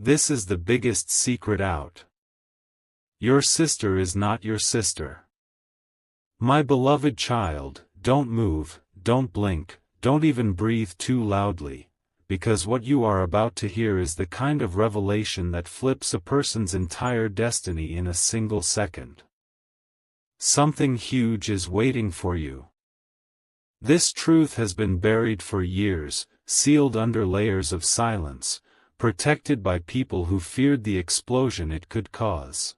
This is the biggest secret out. Your sister is not your sister. My beloved child, don't move, don't blink, don't even breathe too loudly, because what you are about to hear is the kind of revelation that flips a person's entire destiny in a single second. Something huge is waiting for you. This truth has been buried for years, sealed under layers of silence, protected by people who feared the explosion it could cause.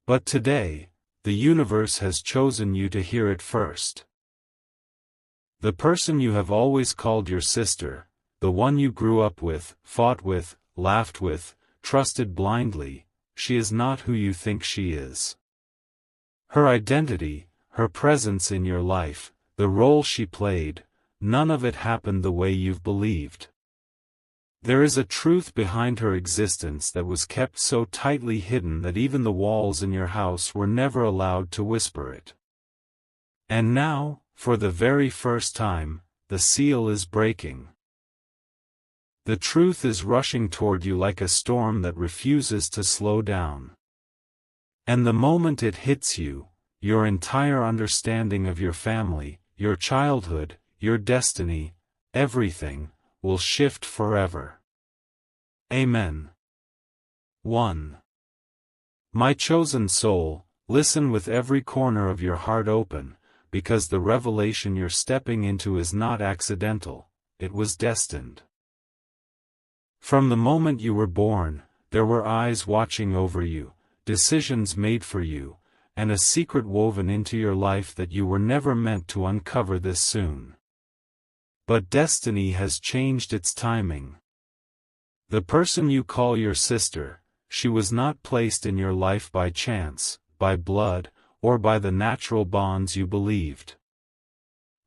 But today, the universe has chosen you to hear it first. The person you have always called your sister, the one you grew up with, fought with, laughed with, trusted blindly, she is not who you think she is. Her identity, her presence in your life, the role she played, none of it happened the way you've believed. There is a truth behind her existence that was kept so tightly hidden that even the walls in your house were never allowed to whisper it. And now, for the very first time, the seal is breaking. The truth is rushing toward you like a storm that refuses to slow down. And the moment it hits you, your entire understanding of your family, your childhood, your destiny, everything, will shift forever. Amen. 1. My chosen soul, listen with every corner of your heart open, because the revelation you're stepping into is not accidental, it was destined. From the moment you were born, there were eyes watching over you, decisions made for you, and a secret woven into your life that you were never meant to uncover this soon. But destiny has changed its timing. The person you call your sister, she was not placed in your life by chance, by blood, or by the natural bonds you believed.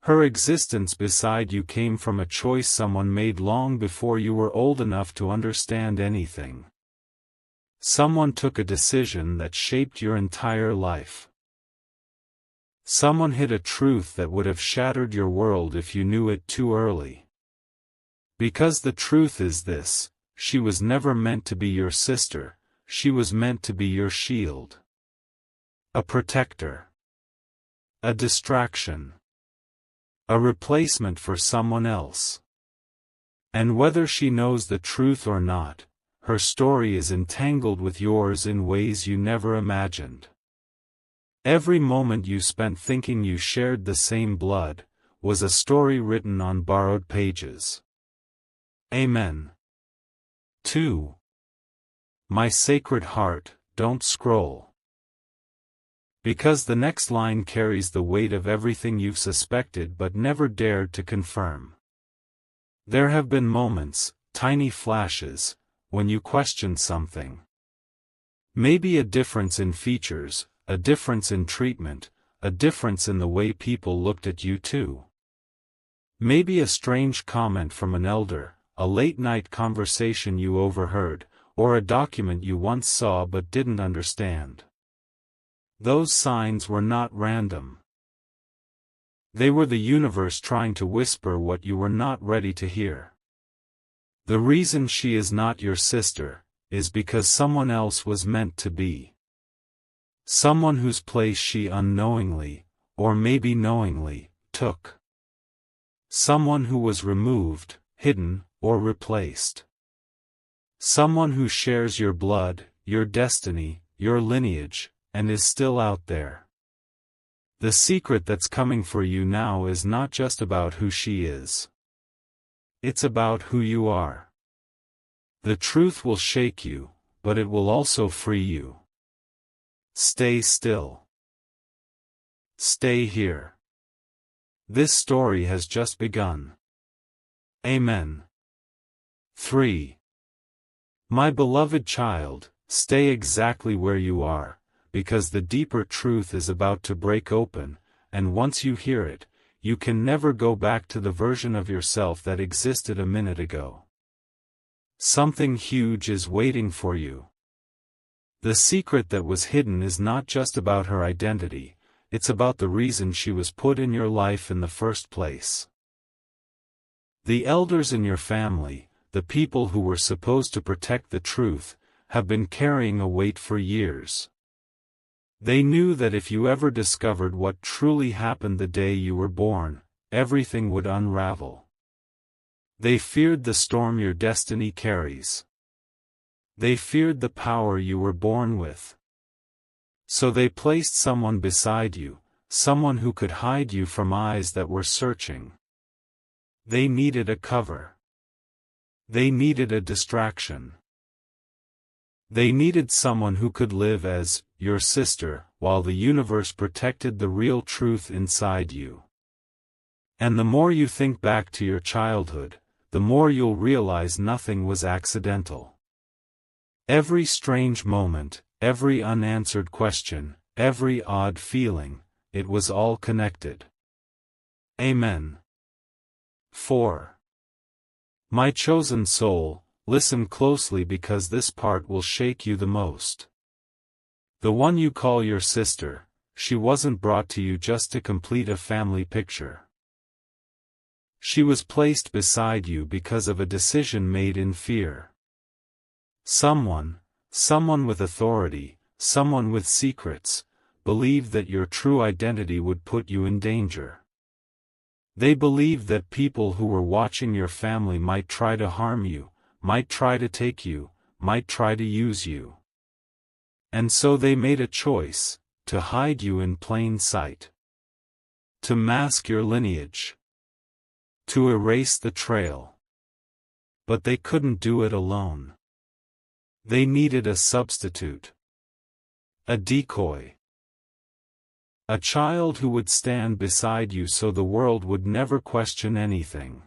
Her existence beside you came from a choice someone made long before you were old enough to understand anything. Someone took a decision that shaped your entire life. Someone hid a truth that would have shattered your world if you knew it too early. Because the truth is this, she was never meant to be your sister, she was meant to be your shield. A protector. A distraction. A replacement for someone else. And whether she knows the truth or not, her story is entangled with yours in ways you never imagined. Every moment you spent thinking you shared the same blood, was a story written on borrowed pages. Amen. 2. My sacred heart, don't scroll. Because the next line carries the weight of everything you've suspected but never dared to confirm. There have been moments, tiny flashes, when you questioned something. Maybe a difference in features, a difference in treatment, a difference in the way people looked at you too. Maybe a strange comment from an elder, a late-night conversation you overheard, or a document you once saw but didn't understand. Those signs were not random. They were the universe trying to whisper what you were not ready to hear. The reason she is not your sister, is because someone else was meant to be. Someone whose place she unknowingly, or maybe knowingly, took. Someone who was removed, hidden, or replaced. Someone who shares your blood, your destiny, your lineage, and is still out there. The secret that's coming for you now is not just about who she is. It's about who you are. The truth will shake you, but it will also free you. Stay still. Stay here. This story has just begun. Amen. 3. My beloved child, stay exactly where you are, because the deeper truth is about to break open, and once you hear it, you can never go back to the version of yourself that existed a minute ago. Something huge is waiting for you. The secret that was hidden is not just about her identity, it's about the reason she was put in your life in the first place. The elders in your family, the people who were supposed to protect the truth, have been carrying a weight for years. They knew that if you ever discovered what truly happened the day you were born, everything would unravel. They feared the storm your destiny carries. They feared the power you were born with. So they placed someone beside you, someone who could hide you from eyes that were searching. They needed a cover. They needed a distraction. They needed someone who could live as your sister, while the universe protected the real truth inside you. And the more you think back to your childhood, the more you'll realize nothing was accidental. Every strange moment, every unanswered question, every odd feeling, it was all connected. Amen. 4. My chosen soul, listen closely because this part will shake you the most. The one you call your sister, she wasn't brought to you just to complete a family picture. She was placed beside you because of a decision made in fear. Someone with authority, someone with secrets, believed that your true identity would put you in danger. They believed that people who were watching your family might try to harm you, might try to take you, might try to use you. And so they made a choice, to hide you in plain sight. To mask your lineage. To erase the trail. But they couldn't do it alone. They needed a substitute. A decoy. A child who would stand beside you so the world would never question anything.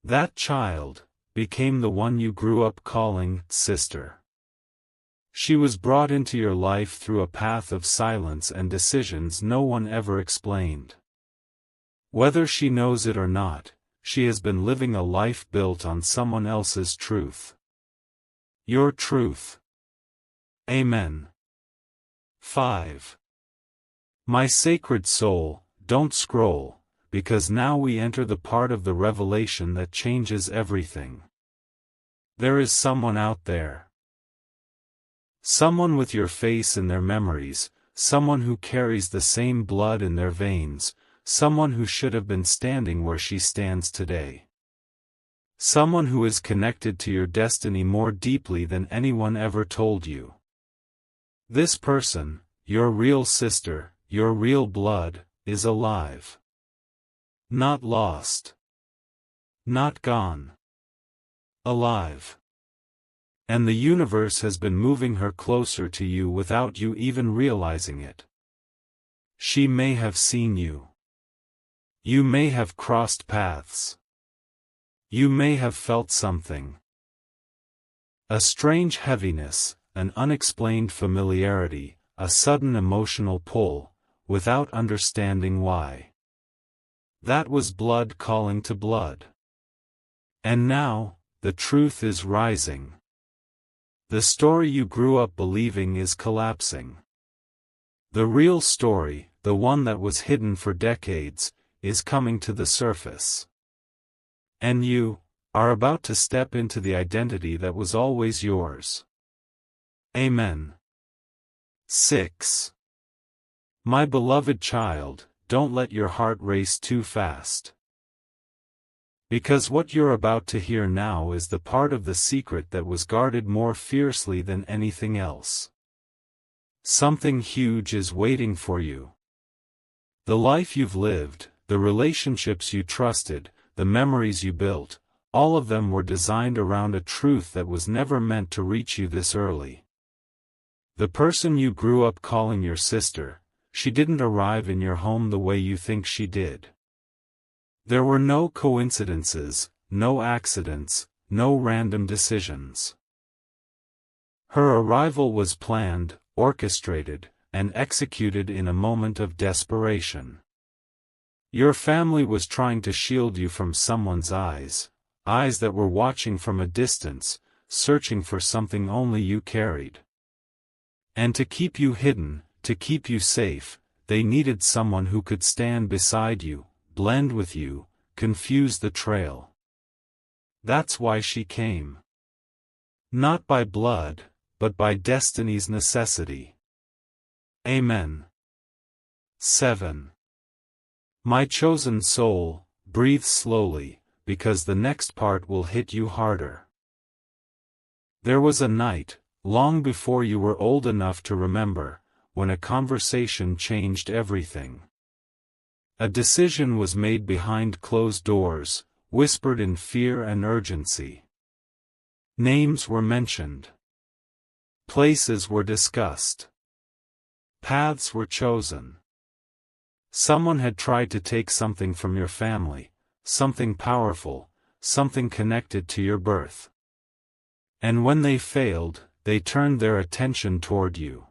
That child became the one you grew up calling sister. She was brought into your life through a path of silence and decisions no one ever explained. Whether she knows it or not, she has been living a life built on someone else's truth. Your truth. Amen. 5. My sacred soul, don't scroll, because now we enter the part of the revelation that changes everything. There is someone out there. Someone with your face in their memories, someone who carries the same blood in their veins, someone who should have been standing where she stands today. Someone who is connected to your destiny more deeply than anyone ever told you. This person, your real sister, your real blood, is alive. Not lost. Not gone. Alive. And the universe has been moving her closer to you without you even realizing it. She may have seen you. You may have crossed paths. You may have felt something. A strange heaviness, an unexplained familiarity, a sudden emotional pull, without understanding why. That was blood calling to blood. And now, the truth is rising. The story you grew up believing is collapsing. The real story, the one that was hidden for decades, is coming to the surface. And you are about to step into the identity that was always yours. Amen. 6. My beloved child, don't let your heart race too fast. Because what you're about to hear now is the part of the secret that was guarded more fiercely than anything else. Something huge is waiting for you. The life you've lived, the relationships you trusted, the memories you built, all of them were designed around a truth that was never meant to reach you this early. The person you grew up calling your sister, she didn't arrive in your home the way you think she did. There were no coincidences, no accidents, no random decisions. Her arrival was planned, orchestrated, and executed in a moment of desperation. Your family was trying to shield you from someone's eyes, eyes that were watching from a distance, searching for something only you carried. And to keep you hidden, to keep you safe, they needed someone who could stand beside you, blend with you, confuse the trail. That's why she came. Not by blood, but by destiny's necessity. Amen. 7. My chosen soul, breathe slowly, because the next part will hit you harder. There was a night, long before you were old enough to remember, when a conversation changed everything. A decision was made behind closed doors, whispered in fear and urgency. Names were mentioned. Places were discussed. Paths were chosen. Someone had tried to take something from your family, something powerful, something connected to your birth. And when they failed, they turned their attention toward you.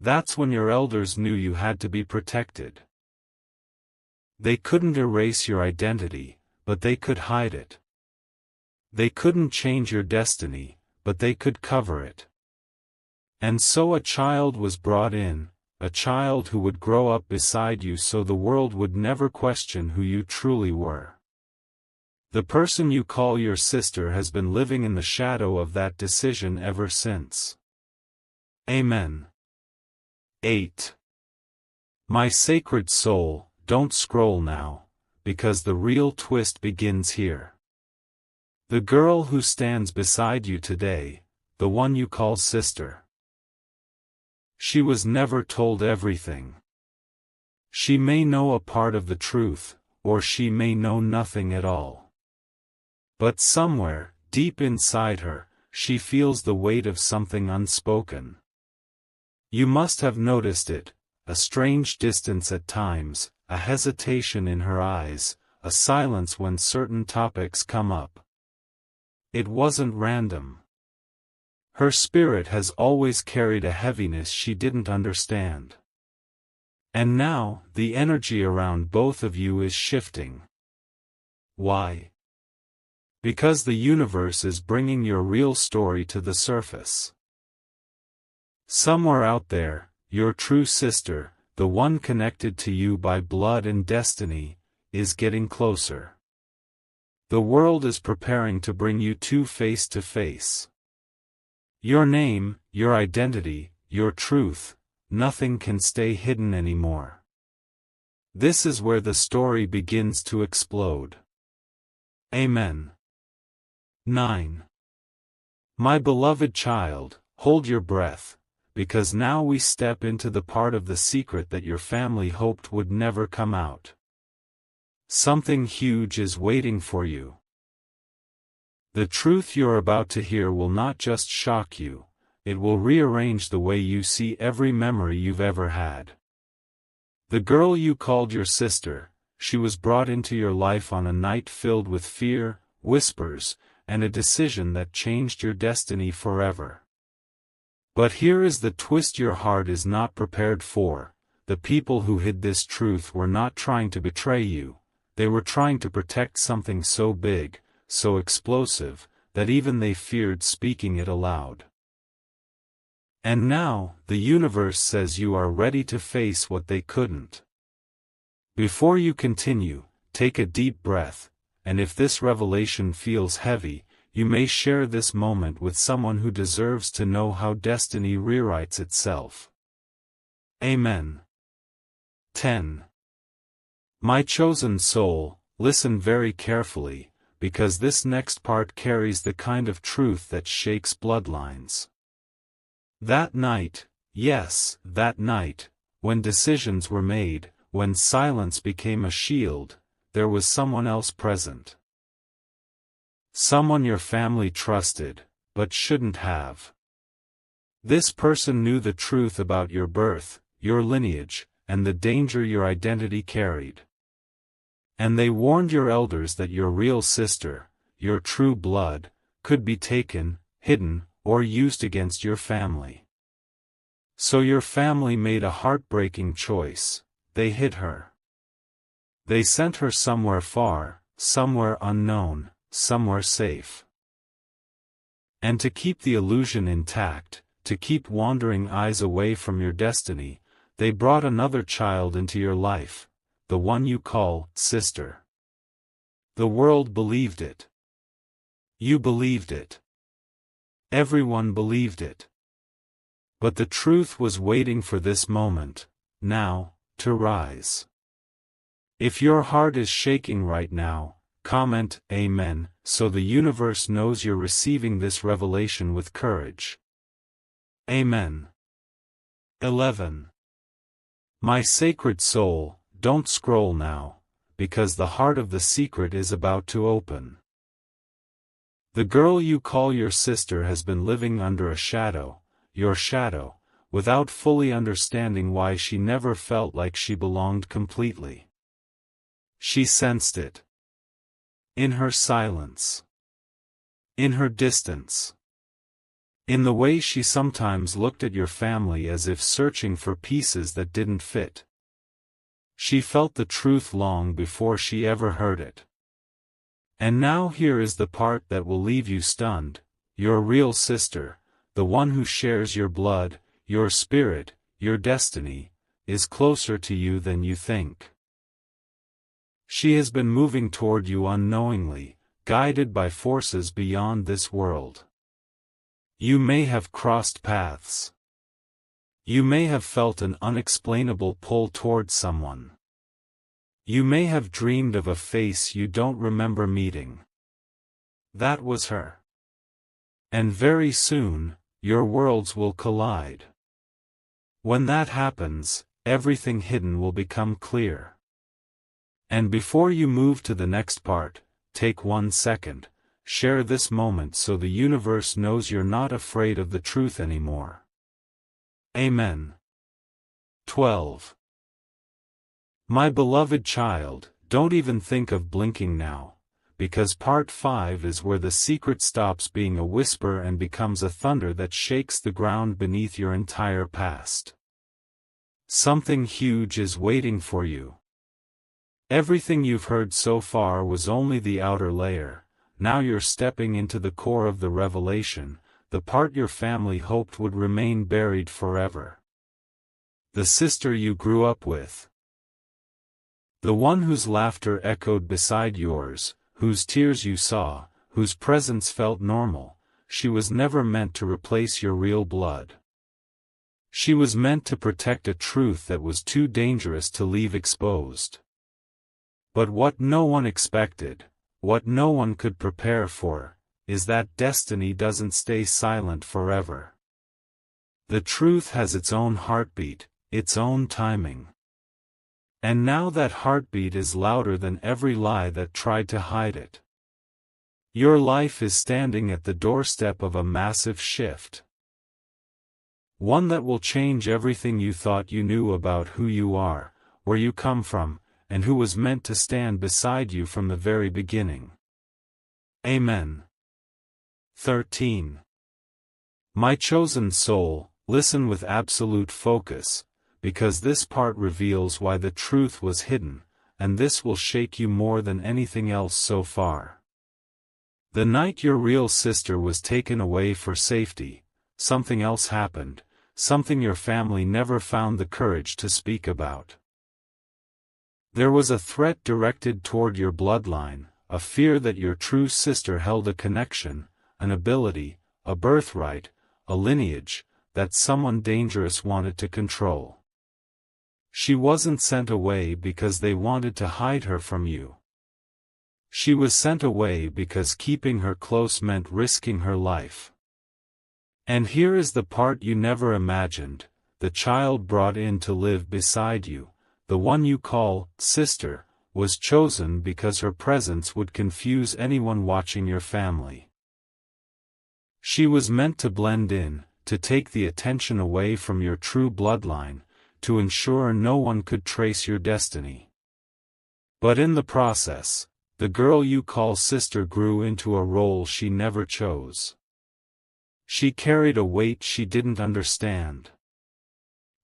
That's when your elders knew you had to be protected. They couldn't erase your identity, but they could hide it. They couldn't change your destiny, but they could cover it. And so a child was brought in, a child who would grow up beside you so the world would never question who you truly were. The person you call your sister has been living in the shadow of that decision ever since. Amen. 8. My sacred soul, don't scroll now, because the real twist begins here. The girl who stands beside you today, the one you call sister. She was never told everything. She may know a part of the truth, or she may know nothing at all. But somewhere, deep inside her, she feels the weight of something unspoken. You must have noticed it, a strange distance at times, a hesitation in her eyes, a silence when certain topics come up. It wasn't random. Her spirit has always carried a heaviness she didn't understand. And now, the energy around both of you is shifting. Why? Because the universe is bringing your real story to the surface. Somewhere out there, your true sister, the one connected to you by blood and destiny, is getting closer. The world is preparing to bring you two face to face. Your name, your identity, your truth, nothing can stay hidden anymore. This is where the story begins to explode. Amen. 9. My beloved child, hold your breath, because now we step into the part of the secret that your family hoped would never come out. Something huge is waiting for you. The truth you're about to hear will not just shock you, it will rearrange the way you see every memory you've ever had. The girl you called your sister, she was brought into your life on a night filled with fear, whispers, and a decision that changed your destiny forever. But here is the twist your heart is not prepared for. The people who hid this truth were not trying to betray you, they were trying to protect something so big, so explosive, that even they feared speaking it aloud. And now, the universe says you are ready to face what they couldn't. Before you continue, take a deep breath, and if this revelation feels heavy, you may share this moment with someone who deserves to know how destiny rewrites itself. Amen. 10. My chosen soul, listen very carefully, because this next part carries the kind of truth that shakes bloodlines. That night, yes, that night, when decisions were made, when silence became a shield, there was someone else present. Someone your family trusted, but shouldn't have. This person knew the truth about your birth, your lineage, and the danger your identity carried. And they warned your elders that your real sister, your true blood, could be taken, hidden, or used against your family. So your family made a heartbreaking choice. They hid her. They sent her somewhere far, somewhere unknown, somewhere safe. And to keep the illusion intact, to keep wandering eyes away from your destiny, they brought another child into your life, the one you call sister. The world believed it. You believed it. Everyone believed it. But the truth was waiting for this moment, now, to rise. If your heart is shaking right now, comment Amen, so the universe knows you're receiving this revelation with courage. Amen. 11. My sacred soul, don't scroll now, because the heart of the secret is about to open. The girl you call your sister has been living under a shadow, your shadow, without fully understanding why she never felt like she belonged completely. She sensed it. In her silence. In her distance. In the way she sometimes looked at your family as if searching for pieces that didn't fit. She felt the truth long before she ever heard it. And now here is the part that will leave you stunned. Your real sister, the one who shares your blood, your spirit, your destiny, is closer to you than you think. She has been moving toward you unknowingly, guided by forces beyond this world. You may have crossed paths. You may have felt an unexplainable pull toward someone. You may have dreamed of a face you don't remember meeting. That was her. And very soon, your worlds will collide. When that happens, everything hidden will become clear. And before you move to the next part, take 1 second, share this moment so the universe knows you're not afraid of the truth anymore. Amen. 12. My beloved child, don't even think of blinking now, because part 5 is where the secret stops being a whisper and becomes a thunder that shakes the ground beneath your entire past. Something huge is waiting for you. Everything you've heard so far was only the outer layer. Now you're stepping into the core of the revelation, the part your family hoped would remain buried forever. The sister you grew up with. The one whose laughter echoed beside yours, whose tears you saw, whose presence felt normal. She was never meant to replace your real blood. She was meant to protect a truth that was too dangerous to leave exposed. But what no one expected, what no one could prepare for, is that destiny doesn't stay silent forever. The truth has its own heartbeat, its own timing. And now that heartbeat is louder than every lie that tried to hide it. Your life is standing at the doorstep of a massive shift. One that will change everything you thought you knew about who you are, where you come from, and who was meant to stand beside you from the very beginning. Amen. 13. My chosen soul, listen with absolute focus, because this part reveals why the truth was hidden, and this will shake you more than anything else so far. The night your real sister was taken away for safety, something else happened, something your family never found the courage to speak about. There was a threat directed toward your bloodline, a fear that your true sister held a connection, an ability, a birthright, a lineage, that someone dangerous wanted to control. She wasn't sent away because they wanted to hide her from you. She was sent away because keeping her close meant risking her life. And here is the part you never imagined: the child brought in to live beside you, the one you call sister, was chosen because her presence would confuse anyone watching your family. She was meant to blend in, to take the attention away from your true bloodline, to ensure no one could trace your destiny. But in the process, the girl you call sister grew into a role she never chose. She carried a weight she didn't understand.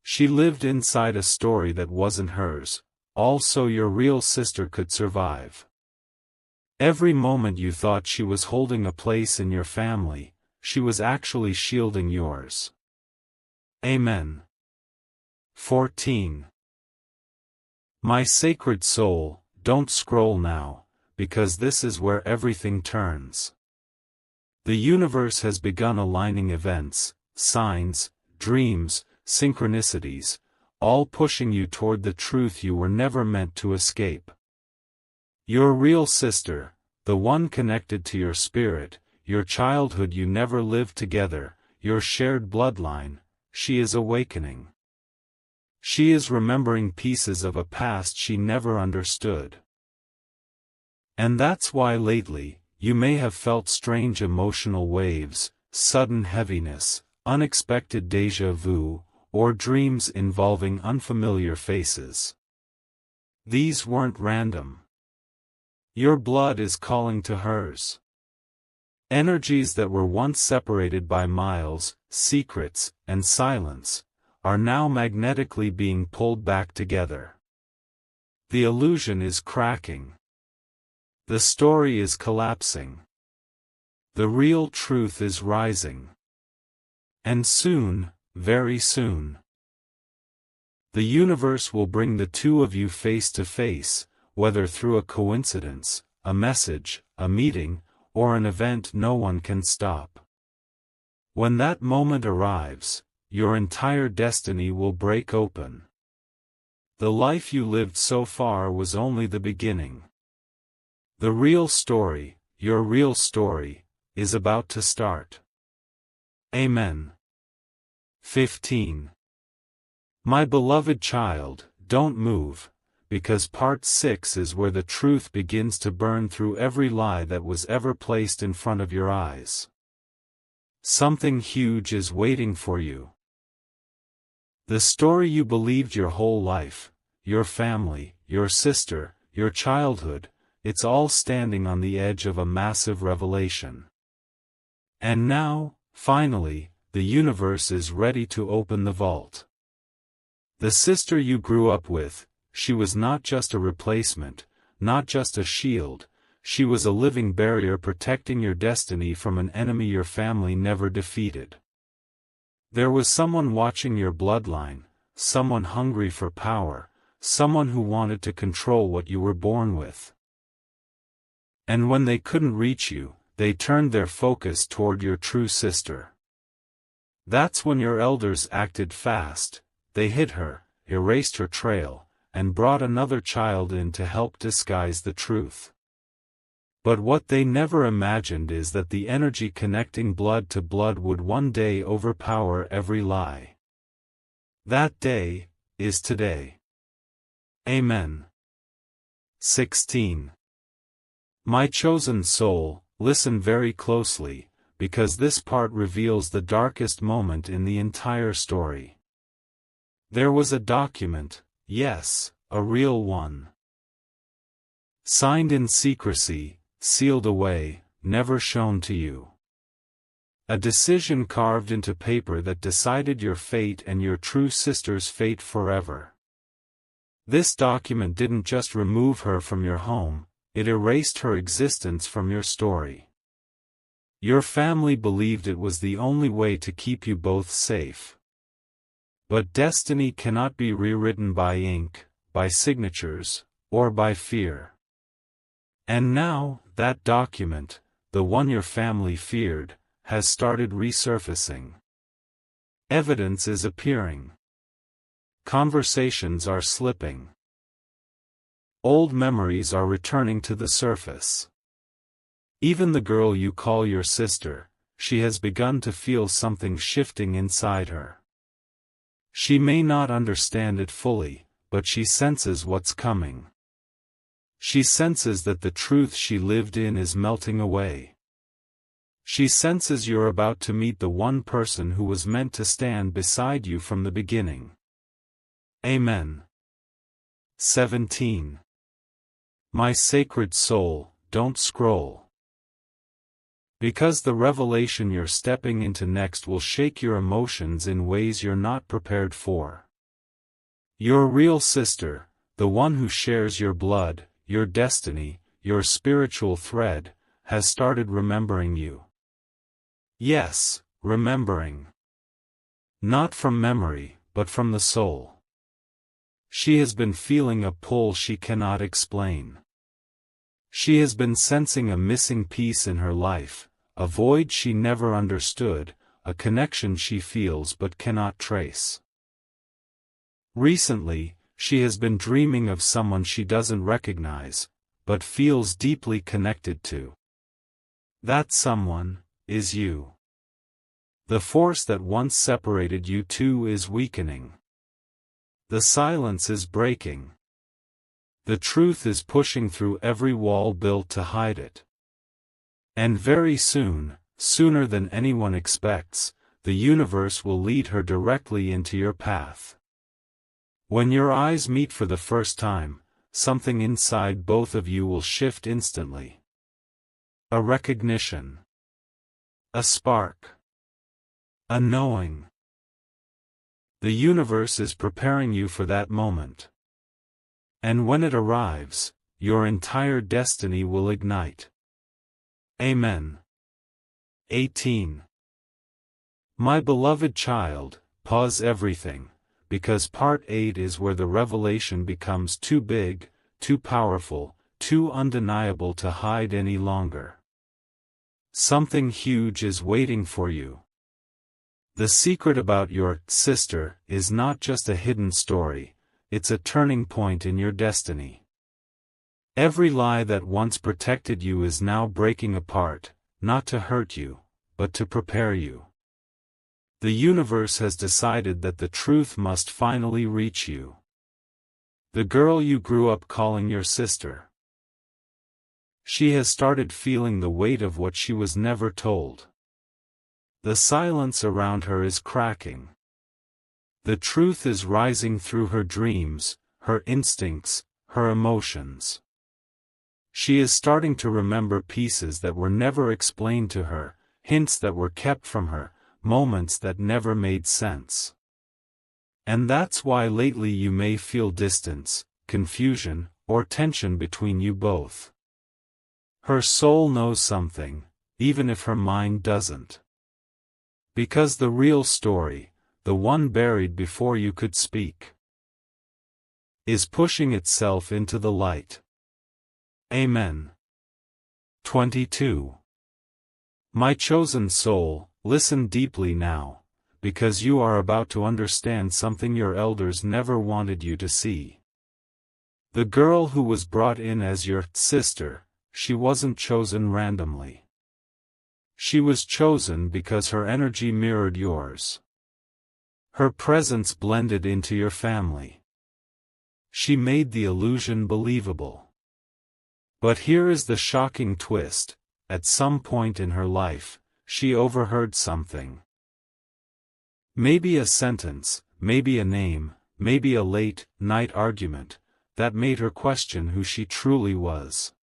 She lived inside a story that wasn't hers, all so your real sister could survive. Every moment you thought she was holding a place in your family, she was actually shielding yours. Amen. 14. My sacred soul, don't scroll now, because this is where everything turns. The universe has begun aligning events, signs, dreams, synchronicities, all pushing you toward the truth you were never meant to escape. Your real sister, the one connected to your spirit, your childhood you never lived together, your shared bloodline, she is awakening. She is remembering pieces of a past she never understood. And that's why lately, you may have felt strange emotional waves, sudden heaviness, unexpected déjà vu, or dreams involving unfamiliar faces. These weren't random. Your blood is calling to hers. Energies that were once separated by miles, secrets, and silence, are now magnetically being pulled back together. The illusion is cracking. The story is collapsing. The real truth is rising. And soon, very soon, the universe will bring the two of you face to face, whether through a coincidence, a message, a meeting, or an event no one can stop. When that moment arrives, your entire destiny will break open. The life you lived so far was only the beginning. The real story, your real story, is about to start. Amen. 15. My beloved child, don't move, because part 6 is where the truth begins to burn through every lie that was ever placed in front of your eyes. Something huge is waiting for you. The story you believed your whole life, your family, your sister, your childhood, it's all standing on the edge of a massive revelation. And now, finally, the universe is ready to open the vault. The sister you grew up with, she was not just a replacement, not just a shield, she was a living barrier protecting your destiny from an enemy your family never defeated. There was someone watching your bloodline, someone hungry for power, someone who wanted to control what you were born with. And when they couldn't reach you, they turned their focus toward your true sister. That's when your elders acted fast. They hid her, erased her trail, and brought another child in to help disguise the truth. But what they never imagined is that the energy connecting blood to blood would one day overpower every lie. That day is today. Amen. 16. My chosen soul, listen very closely, because this part reveals the darkest moment in the entire story. There was a document, yes, a real one. Signed in secrecy, sealed away, never shown to you. A decision carved into paper that decided your fate and your true sister's fate forever. This document didn't just remove her from your home, it erased her existence from your story. Your family believed it was the only way to keep you both safe. But destiny cannot be rewritten by ink, by signatures, or by fear. And now, that document, the one your family feared, has started resurfacing. Evidence is appearing. Conversations are slipping. Old memories are returning to the surface. Even the girl you call your sister, she has begun to feel something shifting inside her. She may not understand it fully, but she senses what's coming. She senses that the truth she lived in is melting away. She senses you're about to meet the one person who was meant to stand beside you from the beginning. Amen. 17. My sacred soul, don't scroll. Because the revelation you're stepping into next will shake your emotions in ways you're not prepared for. Your real sister, the one who shares your blood, your destiny, your spiritual thread, has started remembering you. Yes, remembering. Not from memory, but from the soul. She has been feeling a pull she cannot explain. She has been sensing a missing piece in her life, a void she never understood, a connection she feels but cannot trace. Recently, she has been dreaming of someone she doesn't recognize, but feels deeply connected to. That someone is you. The force that once separated you two is weakening. The silence is breaking. The truth is pushing through every wall built to hide it. And very soon, sooner than anyone expects, the universe will lead her directly into your path. When your eyes meet for the first time, something inside both of you will shift instantly. A recognition. A spark. A knowing. The universe is preparing you for that moment. And when it arrives, your entire destiny will ignite. Amen. 18. My beloved child, pause everything, because part 8 is where the revelation becomes too big, too powerful, too undeniable to hide any longer. Something huge is waiting for you. The secret about your sister is not just a hidden story, it's a turning point in your destiny. Every lie that once protected you is now breaking apart, not to hurt you, but to prepare you. The universe has decided that the truth must finally reach you. The girl you grew up calling your sister. She has started feeling the weight of what she was never told. The silence around her is cracking. The truth is rising through her dreams, her instincts, her emotions. She is starting to remember pieces that were never explained to her, hints that were kept from her, moments that never made sense. And that's why lately you may feel distance, confusion, or tension between you both. Her soul knows something, even if her mind doesn't. Because the real story, the one buried before you could speak, is pushing itself into the light. Amen. 22. My chosen soul, listen deeply now, because you are about to understand something your elders never wanted you to see. The girl who was brought in as your sister, she wasn't chosen randomly. She was chosen because her energy mirrored yours. Her presence blended into your family. She made the illusion believable. But here is the shocking twist: at some point in her life, she overheard something. Maybe a sentence, maybe a name, maybe a late-night argument, that made her question who she truly was.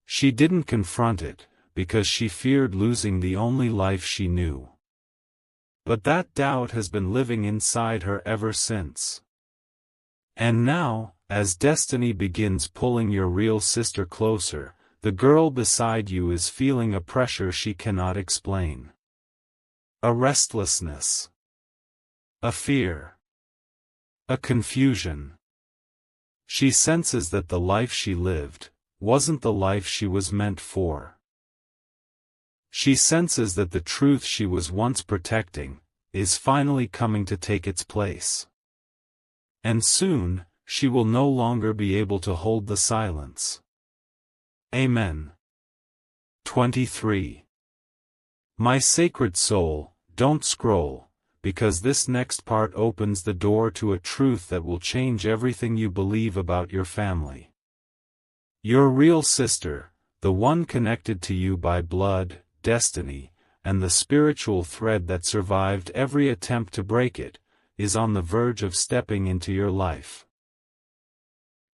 She didn't confront it, because she feared losing the only life she knew. But that doubt has been living inside her ever since. And now, as destiny begins pulling your real sister closer, the girl beside you is feeling a pressure she cannot explain. A restlessness. A fear. A confusion. She senses that the life she lived wasn't the life she was meant for. She senses that the truth she was once protecting is finally coming to take its place. And soon, she will no longer be able to hold the silence. Amen. 23. My sacred soul, don't scroll, because this next part opens the door to a truth that will change everything you believe about your family. Your real sister, the one connected to you by blood, destiny, and the spiritual thread that survived every attempt to break it, is on the verge of stepping into your life.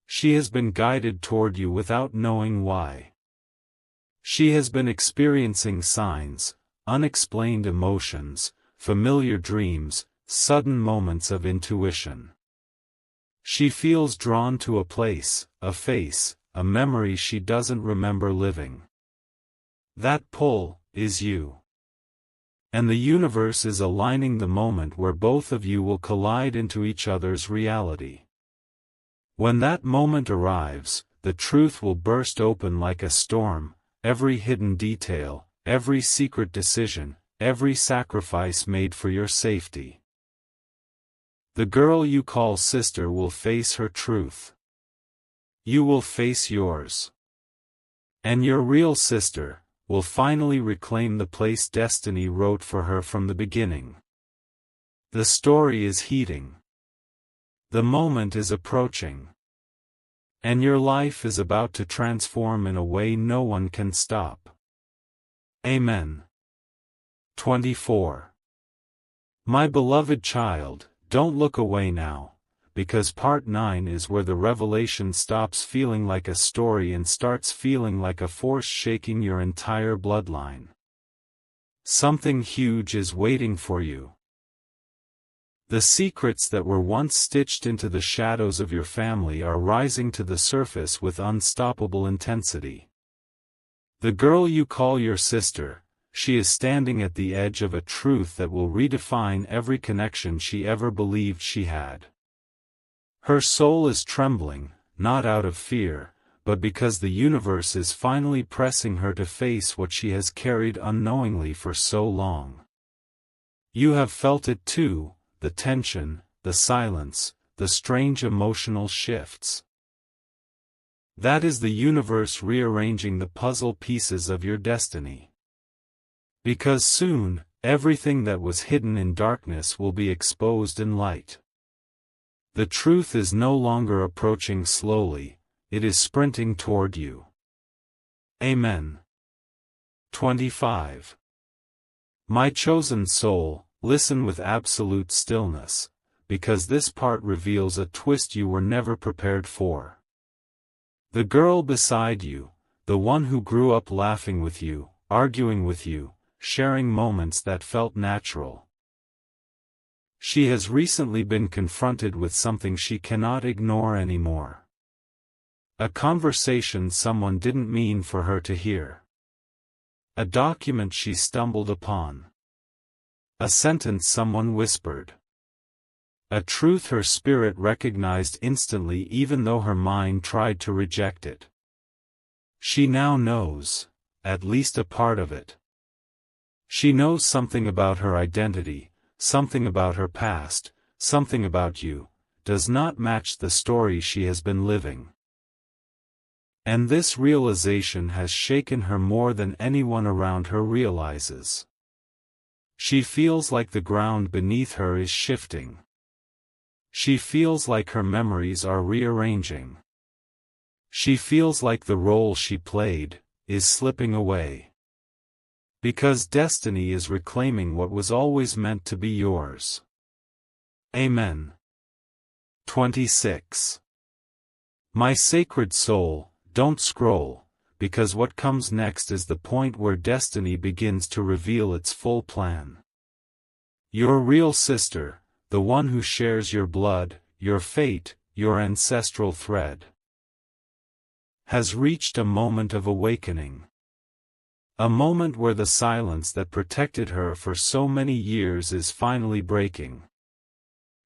She has been guided toward you without knowing why. She has been experiencing signs, unexplained emotions, familiar dreams, sudden moments of intuition. She feels drawn to a place, a face, a memory she doesn't remember living. That pull is you. And the universe is aligning the moment where both of you will collide into each other's reality. When that moment arrives, the truth will burst open like a storm, every hidden detail, every secret decision, every sacrifice made for your safety. The girl you call sister will face her truth. You will face yours. And your real sister will finally reclaim the place destiny wrote for her from the beginning. The story is heating. The moment is approaching. And your life is about to transform in a way no one can stop. Amen. 24. My beloved child, don't look away now, because part 9 is where the revelation stops feeling like a story and starts feeling like a force shaking your entire bloodline. Something huge is waiting for you. The secrets that were once stitched into the shadows of your family are rising to the surface with unstoppable intensity. The girl you call your sister, she is standing at the edge of a truth that will redefine every connection she ever believed she had. Her soul is trembling, not out of fear, but because the universe is finally pressing her to face what she has carried unknowingly for so long. You have felt it too, the tension, the silence, the strange emotional shifts. That is the universe rearranging the puzzle pieces of your destiny. Because soon, everything that was hidden in darkness will be exposed in light. The truth is no longer approaching slowly, it is sprinting toward you. Amen. 25. My chosen soul, listen with absolute stillness, because this part reveals a twist you were never prepared for. The girl beside you, the one who grew up laughing with you, arguing with you, sharing moments that felt natural. She has recently been confronted with something she cannot ignore anymore. A conversation someone didn't mean for her to hear. A document she stumbled upon. A sentence someone whispered. A truth her spirit recognized instantly even though her mind tried to reject it. She now knows, at least a part of it. She knows something about her identity, something about her past, something about you, does not match the story she has been living. And this realization has shaken her more than anyone around her realizes. She feels like the ground beneath her is shifting. She feels like her memories are rearranging. She feels like the role she played is slipping away. Because destiny is reclaiming what was always meant to be yours. Amen. 26. My sacred soul, don't scroll, because what comes next is the point where destiny begins to reveal its full plan. Your real sister, the one who shares your blood, your fate, your ancestral thread, has reached a moment of awakening. A moment where the silence that protected her for so many years is finally breaking.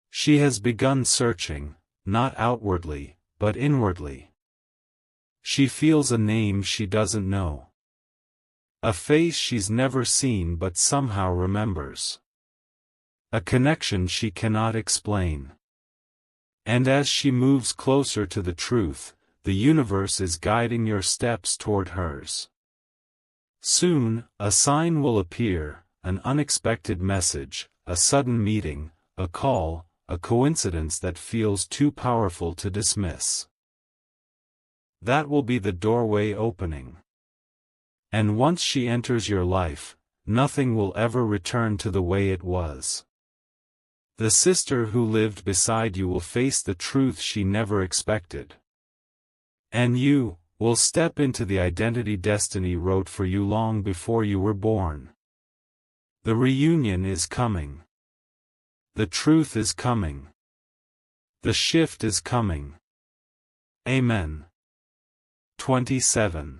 She has begun searching, not outwardly, but inwardly. She feels a name she doesn't know. A face she's never seen but somehow remembers. A connection she cannot explain. And as she moves closer to the truth, the universe is guiding your steps toward hers. Soon, a sign will appear, an unexpected message, a sudden meeting, a call, a coincidence that feels too powerful to dismiss. That will be the doorway opening. And once she enters your life, nothing will ever return to the way it was. The sister who lived beside you will face the truth she never expected. And you will step into the identity destiny wrote for you long before you were born. The reunion is coming. The truth is coming. The shift is coming. Amen. 27.